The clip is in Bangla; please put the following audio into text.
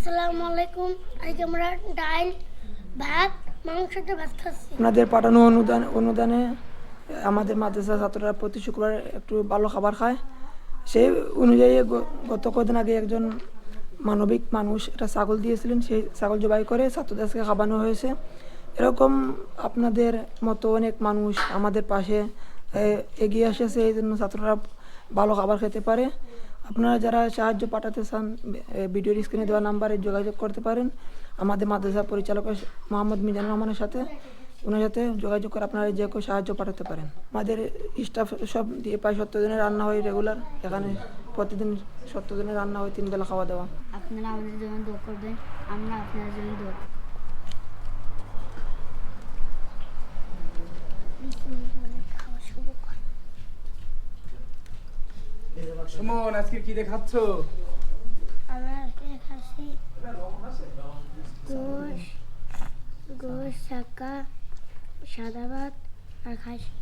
আসসালামু আলাইকুম। আজ আমরা ডাল ভাত মাংস দিয়ে ভাত খাচ্ছি। আপনাদের পাঠানো অনুদানে আমাদের মাদ্রাসা ছাত্ররা প্রতি শুক্রবার একটু ভালো খাবার খায়। সেই অনুযায়ী গত কদিন আগে একজন মানবিক মানুষ একটা ছাগল দিয়েছিলেন, সেই ছাগল জবাই করে ছাত্রদেরকে খাওয়ানো হয়েছে। এরকম আপনাদের মতো অনেক মানুষ আমাদের পাশে এগিয়ে এসেছে, এই জন্য ছাত্ররা ভালো খাবার খেতে পারে। আপনারা যারা সাহায্য পাঠাতে চান ভিডিওর স্ক্রিনে দেওয়া নাম্বারে যোগাযোগ করতে পারেন। আমাদের মাদ্রাসা পরিচালক মোহাম্মদ মিজানুর রহমানের সাথে, ওনার সাথে যোগাযোগ করে আপনারা যে কেউ সাহায্য পাঠাতে পারেন। আমাদের স্টাফ সব দিয়ে প্রায় 70 জনের রান্না হয় রেগুলার। এখানে প্রতিদিন 70 জনের রান্না হয়, 3 বেলা খাওয়া দাওয়া। আপনারা আমাদের জন্য দোয়া করবেন, আমরা আপনাদের জন্য দোয়া করব। সুমন, আজকে কি দেখাচ্ছ? আমরা আজকে খাচ্ছি গোশ, শাকা, সাদা ভাত আর খাসি।